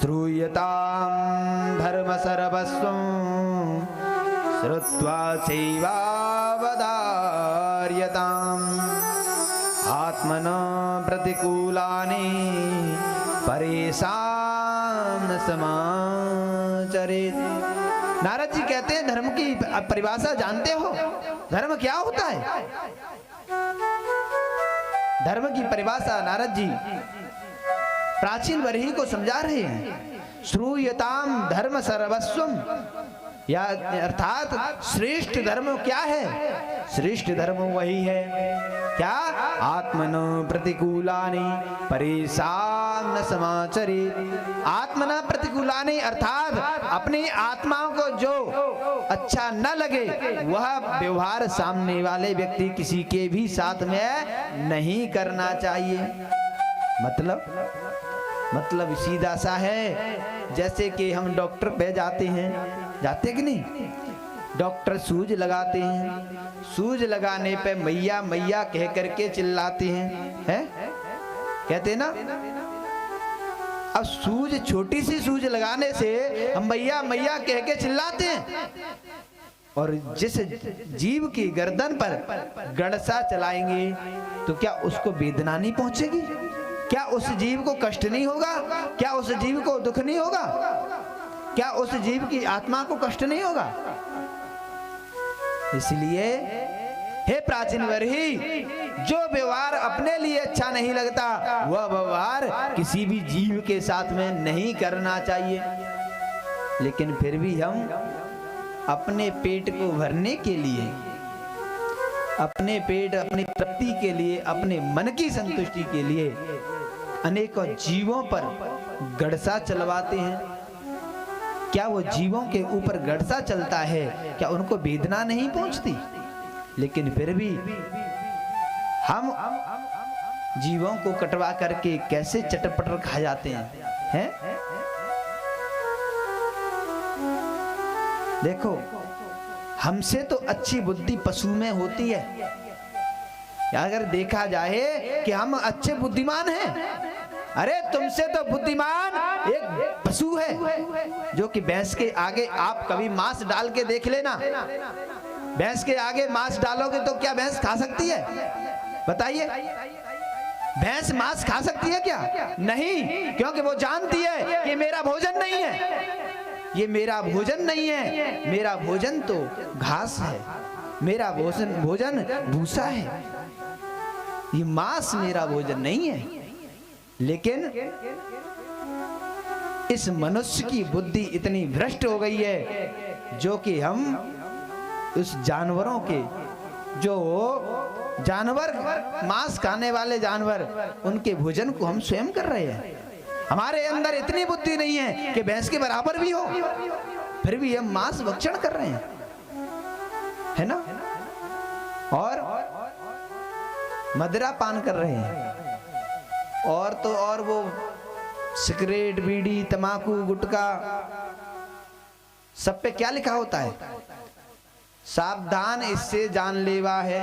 श्रूयतां धर्म सर्वस्वं श्रुत्वा चैवावधार्यताम् आत्मना प्रतिकूलानि परेषां न समाचरेत्। नारद जी कहते हैं धर्म की परिभाषा जानते हो? धर्म क्या होता है? धर्म की परिभाषा नारद जी प्राचीन वरही को समझा रहे हैं। श्रूयताम धर्म सर्वस्वम, या अर्थात श्रेष्ठ धर्म क्या है? श्रेष्ठ धर्म वही है क्या? आत्मनो प्रतिकूलानि परेषां न समाचरेत्। आत्मना प्रतिकूलानि अर्थात अपनी आत्माओं को जो अच्छा न लगे वह व्यवहार सामने वाले व्यक्ति किसी के भी साथ में नहीं करना चाहिए। मतलब सीधा सा है, जैसे कि हम डॉक्टर पे जाते हैं, जाते कि नहीं? डॉक्टर सूज लगाते हैं, सूज लगाने पे मैया मैया कह करके चिल्लाते हैं, कहते हैं ना। अब सूज, छोटी सी सूज लगाने से हम मैया मैया कह के चिल्लाते हैं, और जिस जीव की गर्दन पर गड़सा चलाएंगे तो क्या उसको वेदना नहीं पहुंचेगी? क्या उस जीव को कष्ट नहीं होगा? क्या उस जीव को दुख नहीं होगा? क्या उस जीव की आत्मा को कष्ट नहीं होगा? इसलिए हे प्राचीन वरही, जो व्यवहार अपने लिए अच्छा नहीं लगता वह व्यवहार किसी भी जीव के साथ में नहीं करना चाहिए। लेकिन फिर भी हम अपने पेट को भरने के लिए, अपने पेट, अपनी तृप्ति के लिए, अपने मन की संतुष्टि के लिए अनेकों जीवों पर गड़सा चलवाते हैं। क्या वो जीवों के ऊपर गड़सा चलता है, क्या उनको वेदना नहीं पहुंचती? लेकिन फिर भी हम जीवों को कटवा करके कैसे चटपटर खा जाते हैं? देखो, हमसे तो अच्छी बुद्धि पशु में होती है। अगर देखा जाए कि हम अच्छे बुद्धिमान हैं, अरे तुमसे तो बुद्धिमान एक पशु है, जो कि भैंस के आगे आप कभी मांस डाल के देख लेना। भैंस के आगे मांस डालोगे तो क्या भैंस खा सकती है? बताइए, भैंस मांस खा सकती है क्या? नहीं, क्योंकि वो जानती है कि मेरा भोजन नहीं है, ये मेरा भोजन नहीं है, मेरा भोजन तो घास है, मेरा भोजन भूसा है, ये मांस मेरा भोजन नहीं है। लेकिन इस मनुष्य की बुद्धि इतनी भ्रष्ट हो गई है, जो कि हम उस जानवरों के, जो जानवर मांस खाने वाले जानवर, उनके भोजन को हम स्वयं कर रहे हैं। हमारे अंदर इतनी बुद्धि नहीं है कि भैंस के बराबर भी हो, फिर भी हम मांस भक्षण कर रहे हैं, है ना? और मदिरा पान कर रहे हैं, और तो और वो सिगरेट, बीड़ी, तंबाकू, गुटखा, सब पे क्या लिखा होता है? सावधान, इससे जानलेवा है,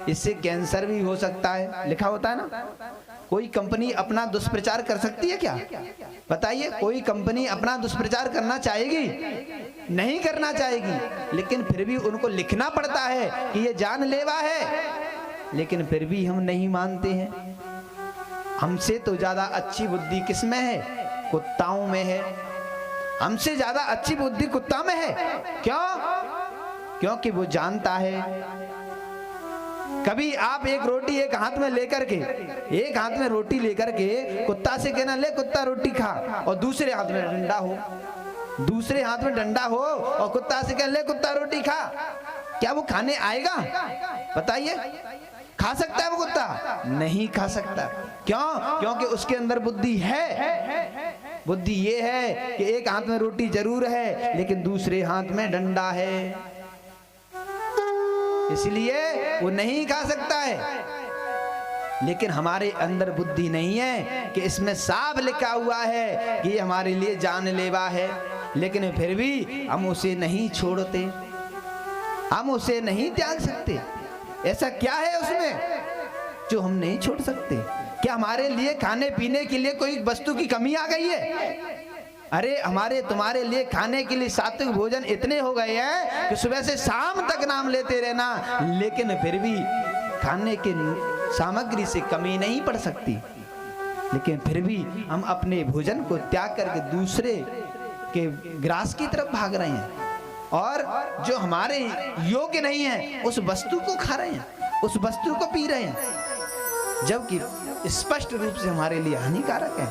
इससे कैंसर भी हो सकता है, लिखा होता है ना। कोई कंपनी अपना दुष्प्रचार कर सकती है क्या? बताइए, कोई कंपनी अपना दुष्प्रचार करना चाहेगी? नहीं करना चाहेगी, लेकिन फिर भी उनको लिखना पड़ता है कि ये जानलेवा है। लेकिन फिर भी हम नहीं मानते हैं। हमसे तो ज्यादा अच्छी बुद्धि किस में है? कुत्ताओं में है। हमसे ज्यादा अच्छी बुद्धि कुत्ता में है। क्यों? क्योंकि वो जानता है। कभी आप एक रोटी एक हाथ में लेकर के, एक हाथ में रोटी लेकर के कुत्ता से कहना, ले कुत्ता रोटी खा, और दूसरे हाथ में डंडा हो, दूसरे हाथ में डंडा हो और कुत्ता से कहना, ले कुत्ता रोटी खा, क्या वो खाने आएगा? बताइए, खा सकता है वो कुत्ता? नहीं खा सकता। क्यों? क्योंकि उसके अंदर बुद्धि है। बुद्धि ये है कि एक हाथ में रोटी जरूर है, लेकिन दूसरे हाथ में डंडा है, इसलिए वो नहीं खा सकता है। लेकिन हमारे अंदर बुद्धि नहीं है कि इसमें साफ लिखा हुआ है कि ये हमारे लिए जानलेवा है, लेकिन फिर भी हम उसे नहीं छोड़ते, हम उसे नहीं त्याग सकते। ऐसा क्या है उसमें जो हम नहीं छोड़ सकते? क्या हमारे लिए खाने पीने के लिए कोई वस्तु की कमी आ गई है? अरे हमारे तुम्हारे लिए खाने के लिए सात्विक भोजन इतने हो गए हैं कि सुबह से शाम तक नाम लेते रहना, लेकिन फिर भी खाने के सामग्री से कमी नहीं पड़ सकती। लेकिन फिर भी हम अपने भोजन को त्याग करके दूसरे के ग्रास की तरफ भाग रहे हैं और जो हमारे योग्य नहीं है उस वस्तु को खा रहे हैं, उस वस्तु को पी रहे हैं, जबकि स्पष्ट रूप से हमारे लिए हानिकारक है।